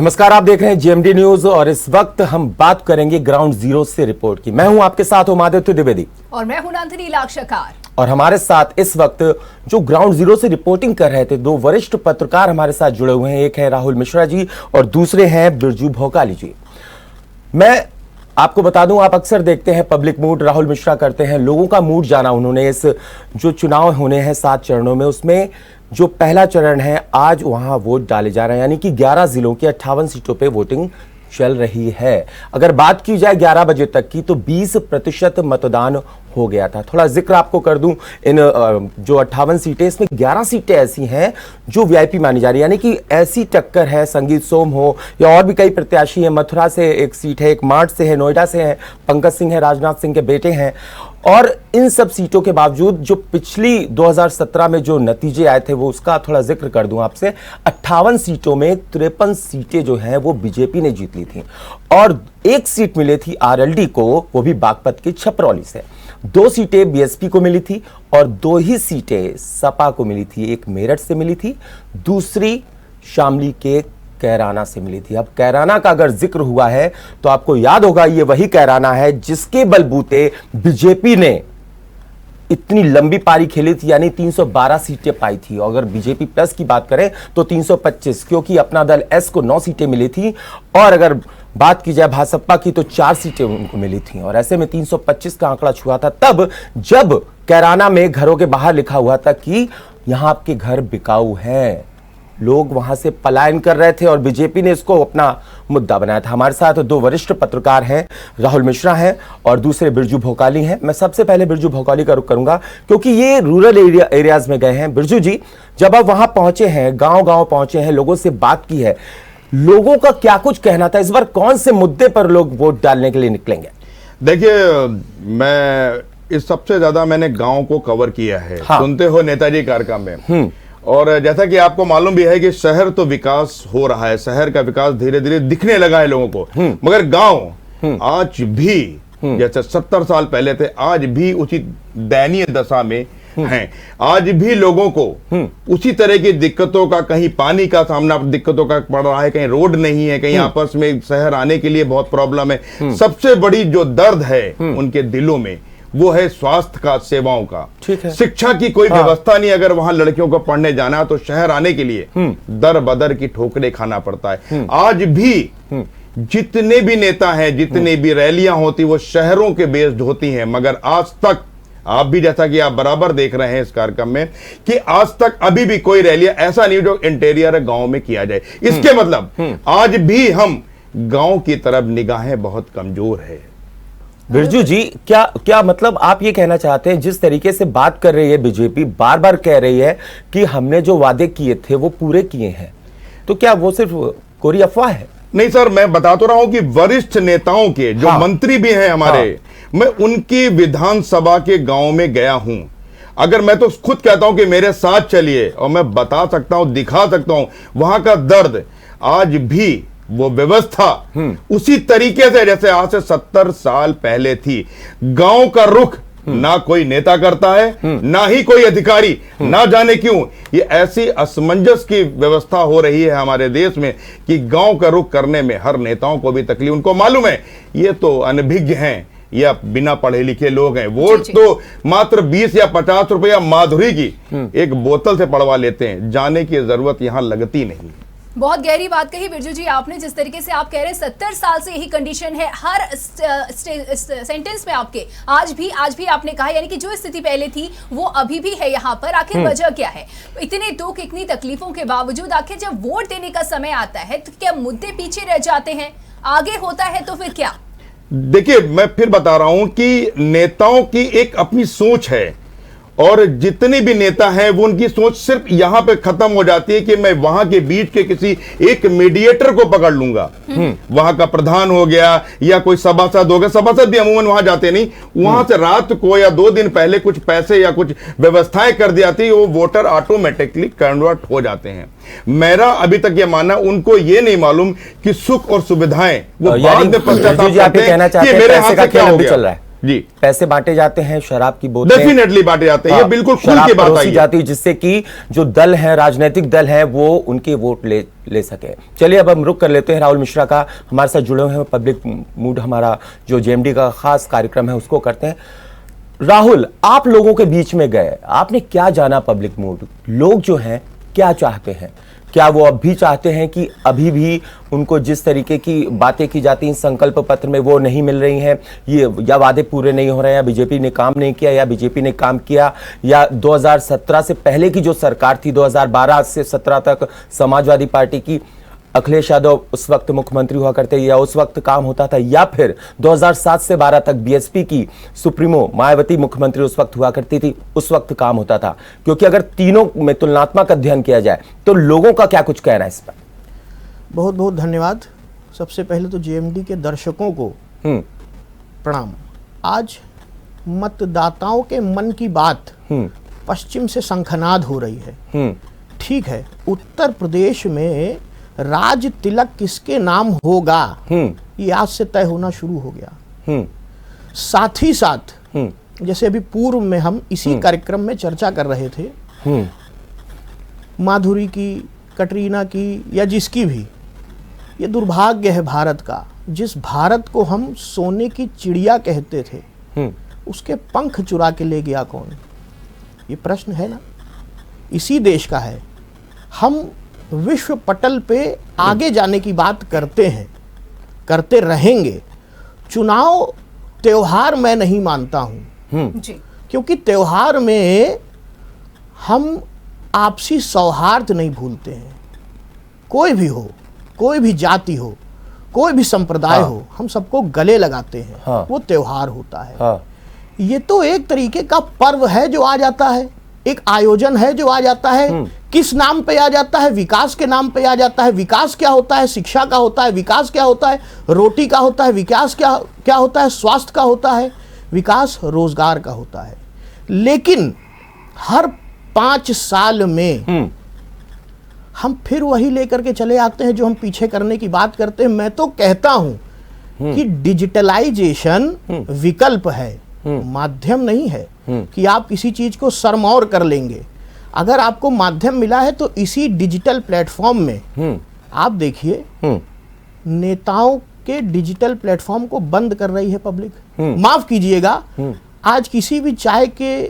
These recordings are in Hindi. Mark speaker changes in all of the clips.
Speaker 1: नमस्कार, आप देख रहे हैं जीएमडी न्यूज और इस वक्त हम बात करेंगे ग्राउंड जीरो से रिपोर्ट की। मैं हूं आपके साथ उमादित्य द्विवेदी
Speaker 2: और मैं हूं नंदिनी लाक्षाकार।
Speaker 1: और हमारे साथ इस वक्त जो ग्राउंड जीरो से रिपोर्टिंग कर रहे थे दो वरिष्ठ पत्रकार हमारे साथ जुड़े हुए हैं। एक है राहुल मिश्रा जी और दूसरे हैं बिरजू भोकाली जी। मैं आपको बता दूं, आप अक्सर देखते हैं पब्लिक मूड राहुल मिश्रा करते हैं, लोगों का मूड जाना उन्होंने। इस जो चुनाव होने हैं 7 चरणों में, उसमें जो पहला चरण है आज वहां वोट डाले जा रहे हैं, यानी कि 11 जिलों की 58 सीटों पे वोटिंग चल रही है। अगर बात की जाए 11 बजे तक की तो 20% मतदान हो गया था। थोड़ा जिक्र आपको कर दूं, इन जो 58 सीटें, इसमें 11 सीटें ऐसी हैं जो वीआईपी मानी जा रही है, यानी कि ऐसी टक्कर है। संगीत सोम हो या और भी कई प्रत्याशी हैं, मथुरा से एक सीट है, एक मार्च से है, नोएडा से है, पंकज सिंह है, राजनाथ सिंह के बेटे हैं। और इन सब सीटों के बावजूद जो पिछली 2017 में जो नतीजे आए थे वो उसका थोड़ा जिक्र कर दूं आपसे। 58 सीटों में 53 सीटें जो हैं वो बीजेपी ने जीत ली थी और एक सीट मिली थी आरएलडी को, वो भी बागपत की छपरौली से। 2 सीटें बीएसपी को मिली थी और 2 ही सीटें सपा को मिली थी। एक मेरठ से मिली थी, दूसरी शामली के कैराना से मिली थी। अब कैराना का अगर जिक्र हुआ है तो आपको याद होगा ये वही कैराना है जिसके बलबूते बीजेपी ने इतनी लंबी पारी खेली थी, यानी 312 सीटें पाई थी। और अगर बीजेपी प्लस की बात करें तो 325, क्योंकि अपना दल एस को 9 सीटें मिली थी और अगर बात की जाए भाजपा की तो 4 सीटें उनको मिली थी। और ऐसे में 325 का आंकड़ा छुआ था तब जब कैराना में घरों के बाहर लिखा हुआ था कि यहां आपके घर बिकाऊ हैं। लोग वहां से पलायन कर रहे थे और बीजेपी ने इसको अपना मुद्दा बनाया था। हमारे साथ 2 वरिष्ठ पत्रकार हैं, राहुल मिश्रा हैं और दूसरे बिरजू भोकाली हैं। मैं सबसे पहले बिरजू भोकाली का रुख करूंगा क्योंकि ये रूरल एरियाज में गए हैं। बिरजू जी, जब आप वहां पहुंचे हैं, गांव-गांव पहुंचे हैं, लोगों से बात की है, लोगों का क्या कुछ कहना था? इस बार कौन से मुद्दे पर लोग वोट डालने के लिए निकलेंगे?
Speaker 3: देखिए, मैं इस सबसे ज्यादा मैंने गांव को कवर किया है। हाँ। सुनते हो नेताजी कार्यक्रम में, और जैसा कि आपको मालूम भी है कि शहर तो विकास हो रहा है, शहर का विकास धीरे धीरे दिखने लगा है लोगों को, मगर गांव आज भी जैसे 70 साल पहले थे, आज भी उसी दयनीय दशा में हैं। आज भी लोगों को उसी तरह की दिक्कतों का, कहीं पानी का सामना दिक्कतों का पड़ रहा है, कहीं रोड नहीं है, कहीं आपस में शहर आने के लिए बहुत प्रॉब्लम है। सबसे बड़ी जो दर्द है उनके दिलों में वो है स्वास्थ्य का, सेवाओं का। ठीक है। शिक्षा की कोई व्यवस्था नहीं। अगर वहां लड़कियों को पढ़ने जाना है तो शहर आने के लिए दर बदर की ठोकरें खाना पड़ता है। आज भी जितने भी नेता हैं, जितने भी रैलियां होती वो शहरों के बेस्ड होती हैं, मगर आज तक आप भी, जैसा कि आप बराबर देख रहे हैं इस कार्यक्रम में, कि आज तक अभी भी कोई रैलियां ऐसा नहीं जो इंटीरियर गांव में किया जाए। इसके मतलब आज भी हम गांव की तरफ निगाहें बहुत कमजोर है।
Speaker 1: बिरजू जी, क्या मतलब आप ये कहना चाहते हैं, जिस तरीके से बात कर रही है बीजेपी, बार बार कह रही है कि हमने जो वादे किए थे वो पूरे किए हैं, तो क्या वो सिर्फ कोरी अफवाह है?
Speaker 3: नहीं सर, मैं बता तो रहा हूं कि वरिष्ठ नेताओं के जो मंत्री भी हैं हमारे, मैं उनकी विधानसभा के गांव में गया हूं। अगर मैं तो खुद कहता हूं कि मेरे साथ चलिए और मैं बता सकता हूं, दिखा सकता हूं वहां का दर्द। आज भी वो व्यवस्था उसी तरीके से जैसे आज से 70 साल पहले थी। गांव का रुख ना कोई नेता करता है, ना ही कोई अधिकारी, ना जाने क्यों ये ऐसी असमंजस की व्यवस्था हो रही है हमारे देश में कि गांव का रुख करने में हर नेताओं को भी तकलीफ। उनको मालूम है ये तो अनभिज्ञ हैं या बिना पढ़े लिखे लोग हैं, वोट तो मात्र 20 या 50 रुपया माधुरी की एक बोतल से पड़वा लेते हैं, जाने की जरूरत यहां लगती नहीं।
Speaker 2: बहुत गहरी बात कही बिरजू जी आपने। जिस तरीके से आप कह रहे हैं 70 साल से यही कंडीशन है हर सेंटेंस में आपके, आज भी आपने कहा, यानी कि जो स्थिति पहले थी वो अभी भी है यहाँ पर। आखिर वजह क्या है? इतने दुख, इतनी तकलीफों के बावजूद आखिर जब वोट देने का समय आता है तो क्या मुद्दे पीछे रह जाते हैं? आगे होता है तो फिर क्या?
Speaker 3: देखिए, मैं फिर बता रहा हूं कि नेताओं की एक अपनी सोच है और जितने भी नेता हैं वो उनकी सोच सिर्फ यहां पे खत्म हो जाती है कि मैं वहां के बीच के किसी एक मीडिएटर को पकड़ लूंगा। वहां का प्रधान हो गया या कोई सभासद हो गया। सभासद भी अमूमन वहां जाते नहीं, वहां से रात को या 2 दिन पहले कुछ पैसे या कुछ व्यवस्थाएं कर दी जाती है, वो वोटर ऑटोमेटिकली कन्वर्ट हो जाते हैं। मेरा अभी तक ये मानना, उनको ये नहीं मालूम कि सुख और सुविधाएं वो बाद में पश्चाताप करते हैं कि मेरे हाथ से क्या हो गया। जी,
Speaker 1: पैसे बांटे जाते हैं, शराब की बोतलें
Speaker 3: डेफिनेटली बांटे जाते हैं, ये बिल्कुल खुल
Speaker 1: शराब
Speaker 3: के बात
Speaker 1: परोसी
Speaker 3: आई
Speaker 1: जाती है, जिससे कि जो दल है, राजनीतिक दल है, वो उनके वोट ले सके। चलिए अब हम रुक कर लेते हैं राहुल मिश्रा का, हमारे साथ जुड़े हुए हैं पब्लिक मूड, हमारा जो जेएमडी का खास कार्यक्रम है उसको करते हैं। राहुल, आप लोगों के बीच में गए, आपने क्या जाना पब्लिक मूड? लोग जो हैं क्या चाहते हैं? क्या वो अब भी चाहते हैं कि अभी भी उनको जिस तरीके की बातें की जाती हैं संकल्प पत्र में वो नहीं मिल रही हैं, ये या वादे पूरे नहीं हो रहे हैं, या बीजेपी ने काम नहीं किया, या बीजेपी ने काम किया, या 2017 से पहले की जो सरकार थी 2012 से 17 तक समाजवादी पार्टी की, अखिलेश यादव उस वक्त मुख्यमंत्री हुआ करते, या उस वक्त काम होता था, या फिर 2007 से 12 तक बीएसपी की सुप्रीमो मायावती मुख्यमंत्री उस वक्त हुआ करती थी, उस वक्त काम होता था? क्योंकि अगर तीनों में तुलनात्मक अध्ययन किया जाए तो लोगों का क्या कुछ कहना है इस पर?
Speaker 4: बहुत बहुत धन्यवाद। सबसे पहले तो जेएमडी के दर्शकों को प्रणाम। आज मतदाताओं के मन की बात पश्चिम से शंखनाद हो रही है। ठीक है, उत्तर प्रदेश में राज तिलक किसके नाम होगा ये आज से तय होना शुरू हो गया। साथ ही साथ जैसे अभी पूर्व में हम इसी कार्यक्रम में चर्चा कर रहे थे, माधुरी की, कटरीना की, या जिसकी भी, ये दुर्भाग्य है भारत का। जिस भारत को हम सोने की चिड़िया कहते थे, उसके पंख चुरा के ले गया कौन? ये प्रश्न है ना, इसी देश का है। हम विश्व पटल पे आगे जाने की बात करते हैं, करते रहेंगे। चुनाव त्योहार मैं नहीं मानता हूं
Speaker 2: जी।
Speaker 4: क्योंकि त्योहार में हम आपसी सौहार्द नहीं भूलते हैं। कोई भी हो, कोई भी जाति हो, कोई भी संप्रदाय हो, हम सबको गले लगाते हैं। वो त्योहार होता है। ये तो एक तरीके का पर्व है जो आ जाता है, एक आयोजन है जो आ जाता है। किस नाम पे आ जाता है? विकास के नाम पे आ जाता है। विकास क्या होता है? शिक्षा का होता है। विकास क्या होता है? रोटी का होता है। विकास क्या होता है? स्वास्थ्य का होता है। विकास रोजगार का होता है। लेकिन हर 5 साल में हम फिर वही लेकर के चले आते हैं जो हम पीछे करने की बात करते हैं। मैं तो कहता हूं कि डिजिटलाइजेशन विकल्प है, माध्यम नहीं है कि आप किसी चीज को सरमौर कर लेंगे। अगर आपको माध्यम मिला है तो इसी डिजिटल प्लेटफॉर्म में आप देखिए, नेताओं के डिजिटल प्लेटफॉर्म को बंद कर रही है पब्लिक। माफ कीजिएगा, आज किसी भी चाय के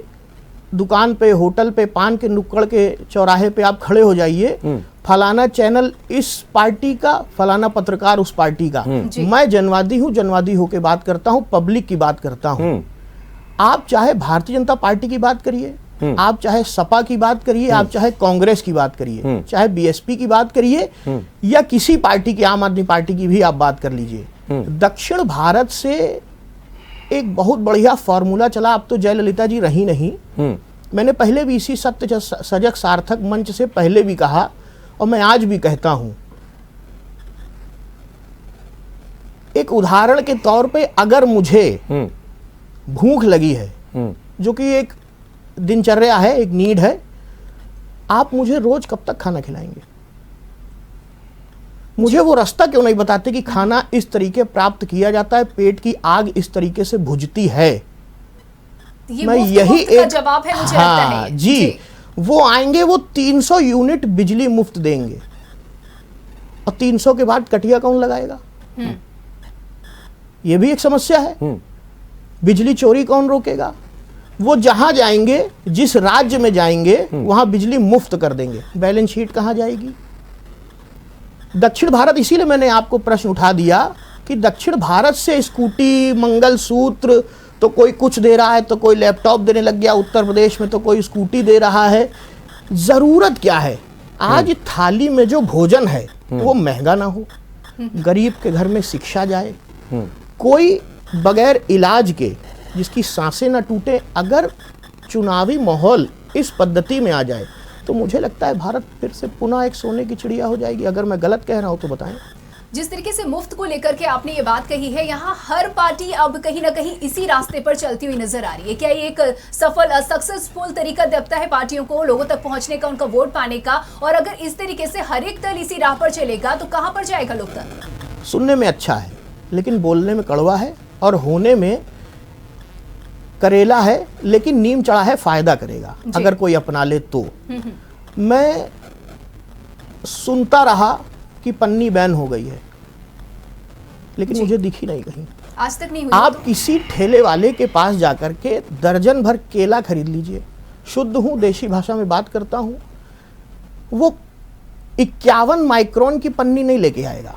Speaker 4: दुकान पे, होटल पे, पान के नुक्कड़ के चौराहे पे आप खड़े हो जाइए, फलाना चैनल इस पार्टी का, फलाना पत्रकार उस पार्टी का। मैं जनवादी हूं, जनवादी होके बात करता हूं, पब्लिक की बात करता हूं। आप चाहे भारतीय जनता पार्टी की बात करिए, आप चाहे सपा की बात करिए, आप चाहे कांग्रेस की बात करिए, चाहे बीएसपी की बात करिए, या किसी पार्टी की, आम आदमी पार्टी की भी आप बात कर लीजिए। दक्षिण भारत से एक बहुत बढ़िया फॉर्मूला चला। अब तो जयललिता जी रही नहीं। मैंने पहले भी इसी सत्य सजग सार्थक मंच से पहले भी कहा, और मैं आज भी कहता हूं, एक उदाहरण के तौर पे, अगर मुझे भूख लगी है, जो कि एक दिनचर्या है, एक नीड है, आप मुझे रोज कब तक खाना खिलाएंगे? मुझे वो रास्ता क्यों नहीं बताते कि खाना इस तरीके प्राप्त किया जाता है, पेट की आग इस तरीके से बुझती है।
Speaker 2: मैं यही एक जवाब है, मुझे लगता है।
Speaker 4: जी, वो आएंगे, वो 300 यूनिट बिजली मुफ्त देंगे, और 300 के बाद कटिया कौन लगाएगा? ये भी एक समस्या है। बिजली चोरी कौन रोकेगा? वो जहां जाएंगे, जिस राज्य में जाएंगे, वहां बिजली मुफ्त कर देंगे। बैलेंस शीट कहां जाएगी? दक्षिण भारत, इसीलिए मैंने आपको प्रश्न उठा दिया कि दक्षिण भारत से स्कूटी, मंगलसूत्र, तो कोई कुछ दे रहा है, तो कोई लैपटॉप देने लग गया। उत्तर प्रदेश में तो कोई स्कूटी दे रहा है। जरूरत क्या है? आज थाली में जो भोजन है वो महंगा ना हो, गरीब के घर में शिक्षा जाए, कोई बगैर इलाज के जिसकी सांसें ना टूटे। अगर चुनावी माहौल इस पद्धति में आ जाए तो मुझे लगता है भारत फिर से पुनः एक सोने की चिड़िया हो जाएगी। अगर मैं गलत कह रहा हूं तो बताएं।
Speaker 2: जिस तरीके से मुफ्त को लेकर के आपने ये बात कही है, यहाँ हर पार्टी अब कहीं ना कहीं इसी रास्ते पर चलती हुई नजर आ रही है। क्या ये एक सफल, सक्सेसफुल तरीका देता है पार्टियों को लोगों तक पहुंचने का, उनका वोट पाने का? और अगर इस तरीके से हर एक दल इसी राह पर चलेगा तो कहां पर जाएगा लोकतंत्र?
Speaker 4: सुनने में अच्छा है, लेकिन बोलने में कड़वा है, और होने में करेला है लेकिन नीम चढ़ा है, फायदा करेगा अगर कोई अपना ले तो। मैं सुनता रहा कि पन्नी बैन हो गई है, लेकिन मुझे दिखी नहीं कहीं।
Speaker 2: आज तक नहीं हुई।
Speaker 4: आप किसी ठेले वाले के पास जाकर के दर्जन भर केला खरीद लीजिए, शुद्ध हूं, देशी भाषा में बात करता हूं, वो 51 माइक्रोन की पन्नी नहीं लेके आएगा।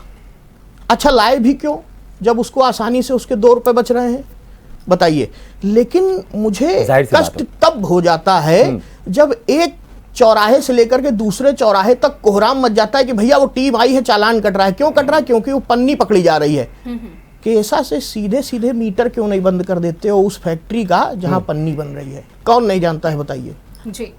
Speaker 4: अच्छा, लाए भी क्यों जब उसको आसानी से उसके 2 रुपए बच रहे हैं, बताइए। लेकिन मुझे कष्ट तब हो जाता है जब एक चौराहे से लेकर के दूसरे चौराहे तक कोहराम मच जाता है कि भैया वो टीम आई है, चालान कट रहा है। क्यों कट रहा है? क्योंकि वो पन्नी पकड़ी जा रही है। कि ऐसा से सीधे सीधे मीटर क्यों नहीं बंद कर देते हो उस फैक्ट्री का जहां पन्नी बन रही है? कौन नहीं जानता है, बताइए
Speaker 2: जी।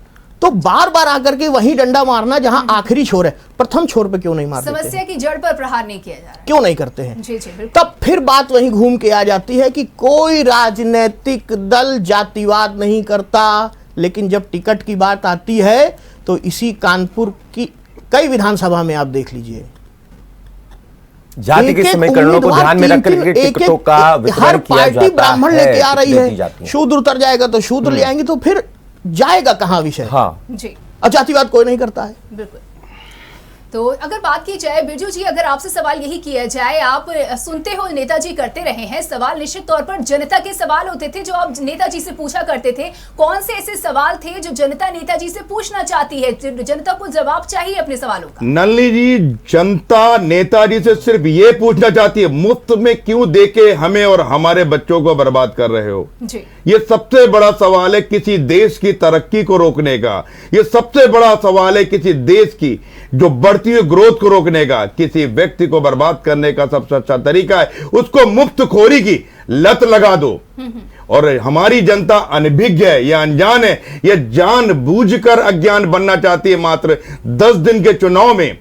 Speaker 4: तो बार बार आकर के वही डंडा मारना जहां आखिरी छोर है, प्रथम छोर पे क्यों नहीं मारते?
Speaker 2: समस्या की जड़ पर प्रहार नहीं किया जा रहा,
Speaker 4: क्यों नहीं करते हैं?
Speaker 2: जी जी बिल्कुल।
Speaker 4: तब फिर बात वहीं घूम के आ जाती है कि कोई राजनीतिक दल जातिवाद नहीं करता, लेकिन जब टिकट की बात आती है तो इसी कानपुर की कई विधानसभा में आप देख लीजिए,
Speaker 1: जाति के समीकरणों को ध्यान में रखकर के टिकटों का वितरण
Speaker 4: हर
Speaker 1: किया
Speaker 4: पार्टी
Speaker 1: जाता
Speaker 4: ब्राह्मण
Speaker 1: है,
Speaker 4: लेके आ रही
Speaker 1: दी
Speaker 4: है, शूद्र उतर जाएगा तो शूद्र ले आएंगे, तो फिर जाएगा कहां विषय?
Speaker 1: हाँ
Speaker 2: जी,
Speaker 4: और जातिवाद कोई नहीं करता है।
Speaker 2: बिल्कुल। तो अगर बात की जाए बिरजू जी, अगर आपसे सवाल यही किया जाए, आप सुनते हो नेताजी करते रहे हैं सवाल, निश्चित तौर पर जनता के सवाल होते थे जो आप नेताजी से पूछा करते थे। कौन से ऐसे सवाल थे जो जनता नेताजी से पूछना चाहती है, जनता को जवाब चाहिए अपने सवालों का?
Speaker 3: नलिनी जी, जनता नेताजी से सिर्फ ये पूछना चाहती है, मुफ्त में क्यों देके हमें और हमारे बच्चों को बर्बाद कर रहे हो?
Speaker 2: जी।
Speaker 3: ये सबसे बड़ा सवाल है किसी देश की तरक्की को रोकने का। ये सबसे बड़ा सवाल है किसी देश की जो बढ़ती हुई ग्रोथ को रोकने का। किसी व्यक्ति को बर्बाद करने का सबसे अच्छा तरीका है उसको मुफ्तखोरी की लत लगा दो। और हमारी जनता अनभिज्ञ है या अनजान है, यह जानबूझकर अज्ञान बनना चाहती है। मात्र 10 दिन के चुनाव में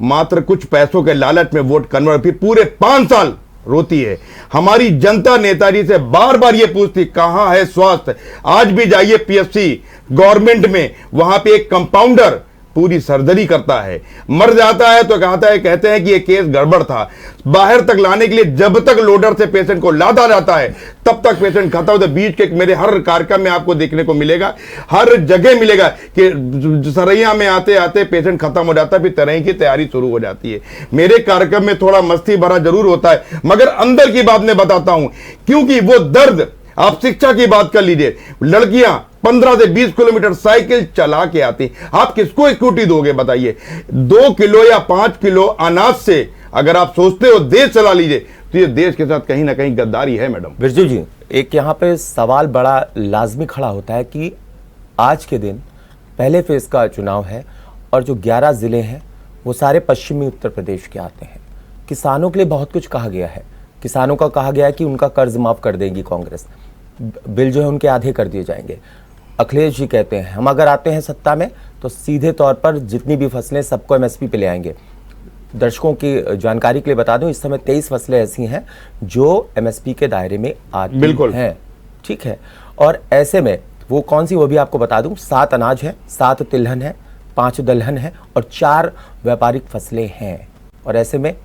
Speaker 3: मात्र कुछ पैसों के लालच में वोट कन्वर्ट, फिर पूरे 5 साल रोती है। हमारी जनता नेताजी से बार बार ये पूछती कहां है स्वास्थ्य। आज भी जाइए पीएचसी गवर्नमेंट में, वहां पे एक कंपाउंडर पूरी सर्जरी करता है, मर जाता है तो कहते हैं कि ये केस गड़बड़ था। बाहर तक लाने के लिए जब तक लोडर से पेशेंट को लादा जाता है तब तक पेशेंट खत्म होता है। बीच के मेरे हर कार्यक्रम में आपको देखने को मिलेगा, हर जगह मिलेगा कि सरैया में आते आते पेशेंट खत्म हो जाता है, फिर तरह की तैयारी शुरू हो जाती है। मेरे कार्यक्रम में थोड़ा मस्ती भरा जरूर होता है, मगर अंदर की बात मैं बताता हूं, क्योंकि वो दर्द, आप शिक्षा की बात कर लीजिए, लड़कियां 15 से 20 किलोमीटर साइकिल चला के आती, आप किसको स्कूटी दोगे बताइए? 2 किलो या 5 किलो अनाज से अगर आप सोचते हो देश चला लीजिए, तो ये देश के साथ कहीं ना कहीं गद्दारी है। मैडम
Speaker 1: बिरजू जी, एक यहाँ पे सवाल बड़ा लाजमी खड़ा होता है कि आज के दिन पहले फेज का चुनाव है और जो 11 जिले हैं वो सारे पश्चिमी उत्तर प्रदेश के आते हैं। किसानों के लिए बहुत कुछ कहा गया है। किसानों का कहा गया है कि उनका कर्ज माफ कर देगी कांग्रेस, बिल जो है उनके आधे कर दिए जाएंगे। अखिलेश जी कहते हैं हम अगर आते हैं सत्ता में तो सीधे तौर पर जितनी भी फसलें सबको एमएसपी पे ले आएंगे। दर्शकों की जानकारी के लिए बता दूं, इस समय 23 फसलें ऐसी हैं जो एमएसपी के दायरे में आती हैं, ठीक है। और ऐसे में वो कौन सी, वो भी आपको बता दूं, 7 अनाज है, 7 तिलहन है, 5 दलहन है और 4 व्यापारिक फसलें हैं। और ऐसे में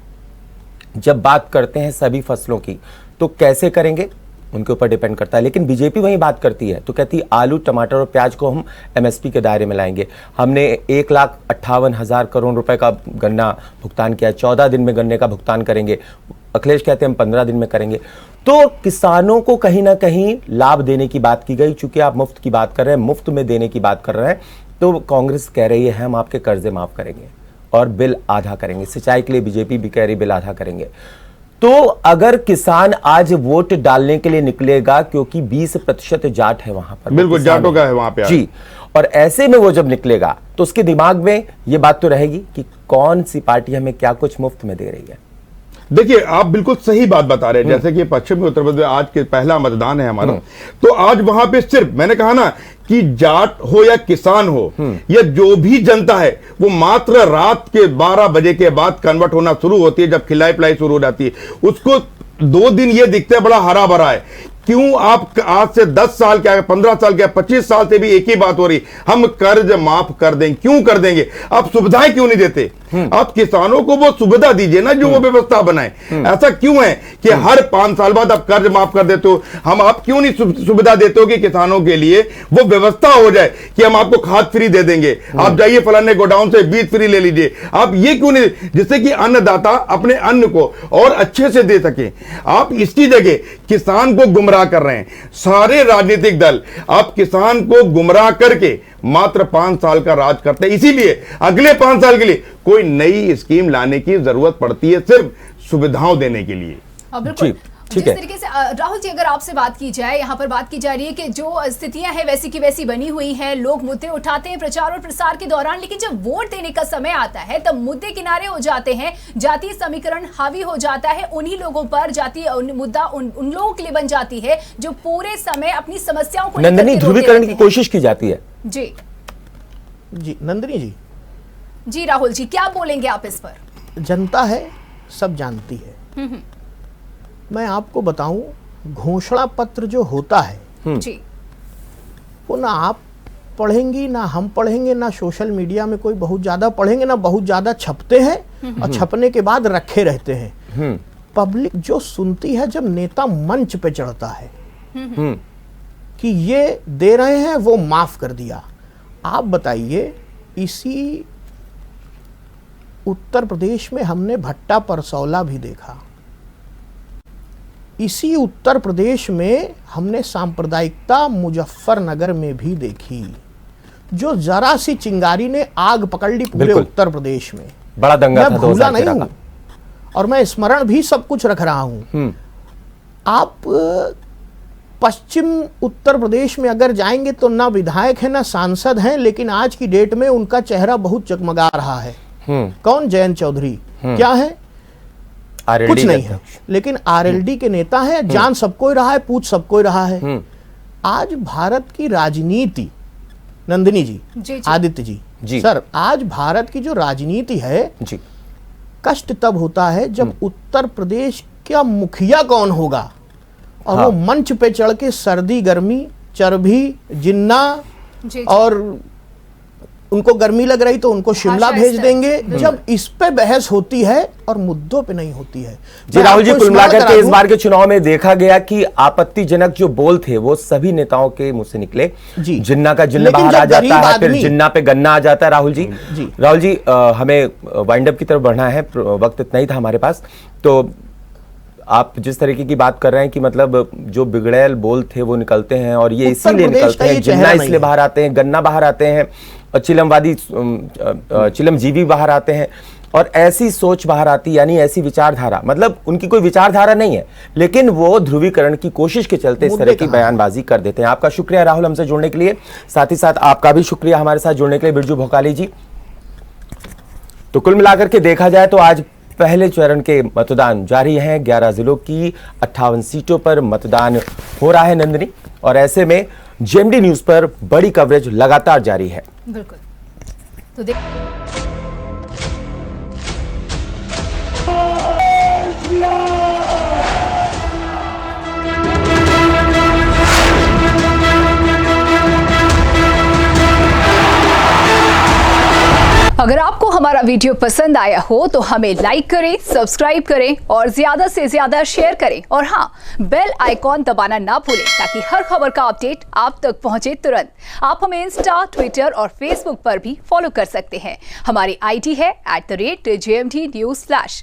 Speaker 1: जब बात करते हैं सभी फसलों की तो कैसे करेंगे उनके ऊपर डिपेंड करता है। लेकिन बीजेपी वही बात करती है तो कहती है आलू, टमाटर और प्याज को हम एमएसपी के दायरे में लाएंगे। हमने 1,58,000 करोड़ रुपए का गन्ना भुगतान किया, 14 दिन में गन्ने का भुगतान करेंगे। अखिलेश कहते हैं हम 15 दिन में करेंगे। तो किसानों को कहीं ना कहीं लाभ देने की बात की गई। चूंकि आप मुफ्त की बात कर रहे हैं, मुफ्त में देने की बात कर रहे हैं, तो कांग्रेस कह रही है हम आपके कर्जे माफ करेंगे और बिल आधा करेंगे। सिंचाई के लिए बीजेपी भी कह रही बिल आधा करेंगे। तो अगर किसान आज वोट डालने के लिए निकलेगा, क्योंकि 20% जाट है वहां पर,
Speaker 3: बिल्कुल जाटों का है वहां पे
Speaker 1: जी, और ऐसे में वो जब निकलेगा तो उसके दिमाग में ये बात तो रहेगी कि कौन सी पार्टी हमें क्या कुछ मुफ्त में दे रही है।
Speaker 3: देखिए, आप बिल्कुल सही बात बता रहे हैं। जैसे कि पश्चिमी उत्तर प्रदेश आज के पहला मतदान है हमारा, तो आज वहां पे सिर्फ मैंने कहा ना कि जाट हो या किसान हो या जो भी जनता है, वो मात्र रात के 12 बजे के बाद कन्वर्ट होना शुरू होती है, जब खिलाई पिलाई शुरू हो जाती है। उसको 2 दिन ये दिखता है बड़ा हरा भरा है। क्यों आप आज से 10 साल क्या, 15 साल क्या, 25 साल से भी एक ही बात हो रही, हम कर्ज माफ कर देंगे। क्यों कर देंगे? आप सुविधाएं क्यों नहीं देते? आप किसानों को वो सुविधा दीजिए ना, जो वो व्यवस्था बनाए। ऐसा क्यों है कि हर 5 साल बाद आप कर्ज माफ कर देते हो? आप क्यों नहीं सुविधा देते हो कि किसानों के लिए वो व्यवस्था हो जाए कि हम आपको खाद फ्री दे देंगे, आप जाइए फलाने गोडाउन से बीज फ्री ले लीजिए। आप ये क्यों नहीं, जिससे कि अन्नदाता अपने अन्न को और अच्छे से दे सके। आप इसकी जगह किसान को गुमराह कर रहे हैं। सारे राजनीतिक दल आप किसान को गुमराह करके मात्र 5 साल का राज करते हैं। इसीलिए अगले 5 साल के लिए कोई नई स्कीम लाने की जरूरत पड़ती है, सिर्फ सुविधाओं देने के लिए।
Speaker 2: बिल्कुल जिस तरीके से राहुल जी, अगर आपसे बात की जाए, यहाँ पर बात की जा रही है कि जो स्थितियां हैं वैसी की वैसी बनी हुई हैं, लोग मुद्दे उठाते हैं प्रचार और प्रसार के दौरान, लेकिन जब वोट देने का समय आता है तब मुद्दे किनारे हो जाते हैं, जातीय समीकरण हावी हो जाता है उन्हीं लोगों पर, जातीय मुद्दा उन लोगों के लिए बन जाती है जो पूरे समय अपनी समस्याओं को
Speaker 1: नंदिनी, ध्रुवीकरण की कोशिश की जाती है।
Speaker 2: जी
Speaker 4: जी नंदिनी जी।
Speaker 2: जी राहुल जी, क्या बोलेंगे आप इस पर?
Speaker 4: जनता है, सब जानती है। मैं आपको बताऊं, घोषणा पत्र जो होता है
Speaker 2: जी,
Speaker 4: वो ना आप पढ़ेंगी, ना हम पढ़ेंगे, ना सोशल मीडिया में कोई बहुत ज्यादा पढ़ेंगे, ना बहुत ज्यादा छपते हैं और छपने के बाद रखे रहते हैं। पब्लिक जो सुनती है जब नेता मंच पे चढ़ता है कि ये दे रहे हैं, वो माफ कर दिया। आप बताइए, इसी उत्तर प्रदेश में हमने भट्टा परसौला भी देखा, इसी उत्तर प्रदेश में हमने सांप्रदायिकता मुजफ्फरनगर में भी देखी, जो जरा सी चिंगारी ने आग पकड़ ली पूरे उत्तर प्रदेश में।
Speaker 1: बड़ा दंगा था,
Speaker 4: भूला नहीं हूं और मैं स्मरण भी सब कुछ रख रहा हूं। आप पश्चिम उत्तर प्रदेश में अगर जाएंगे तो ना विधायक है ना सांसद हैं, लेकिन आज की डेट में उनका चेहरा बहुत जगमगा रहा है। कौन? जयंत चौधरी। क्या है? कुछ नहीं है, लेकिन आरएलडी के नेता है, जान सबको ही रहा है, पूछ सबको ही रहा है। आज भारत की राजनीति, नंदिनी जी, आदित्य जी, सर, आज भारत की जो राजनीति है
Speaker 1: जी,
Speaker 4: कष्ट तब होता है जब उत्तर प्रदेश का मुखिया कौन होगा और वो मंच पे चढ़ के सर्दी गर्मी, चर्बी, जिन्ना, और उनको गर्मी लग रही तो उनको शिमला भेज देंगे, जब इस पे बहस होती है और मुद्दों पे नहीं होती है।
Speaker 1: जी राहुल जी, कुल मिलाकर के इस बार के चुनाव में देखा गया कि आपत्तिजनक जो बोल थे वो सभी नेताओं के मुंह से निकले। जिन्ना का जिन्न बाहर आ जाता है, फिर जिन्ना पे गन्ना आ जाता है। राहुल जी, राहुल जी, हमें वाइंड अप की तरफ बढ़ना है, वक्त इतना ही था हमारे पास। तो आप जिस तरीके की बात कर रहे हैं कि मतलब जो बिगड़ैल बोल थे वो निकलते हैं, और ये इसीलिए निकलते हैं, जिन्ना इसलिए बाहर आते हैं, गन्ना बाहर आते हैं, और चिलमवादी चिलमजीवी बाहर आते हैं, और ऐसी सोच बाहर आती, यानी ऐसी विचारधारा, मतलब उनकी कोई विचारधारा नहीं है, लेकिन वो ध्रुवीकरण की कोशिश के चलते इस तरह की बयानबाजी कर देते हैं। आपका शुक्रिया राहुल हमसे जुड़ने के लिए, साथ ही साथ आपका भी शुक्रिया हमारे साथ जुड़ने के लिए बिरजू भोकाली जी। तो कुल मिलाकर के देखा जाए तो आज पहले चरण के मतदान जारी हैं। 11 जिलों की 58 सीटों पर मतदान हो रहा है नंदिनी, और ऐसे में जेएमडी न्यूज पर बड़ी कवरेज लगातार जारी है।
Speaker 2: बिल्कुल। तो अगर आपको हमारा वीडियो पसंद आया हो तो हमें लाइक करें, सब्सक्राइब करें और ज्यादा से ज्यादा शेयर करें, और हाँ, बेल आइकॉन दबाना ना भूलें ताकि हर खबर का अपडेट आप तक पहुंचे तुरंत। आप हमें इंस्टा, ट्विटर और फेसबुक पर भी फॉलो कर सकते हैं। हमारी आईडी है @JMD News Flash।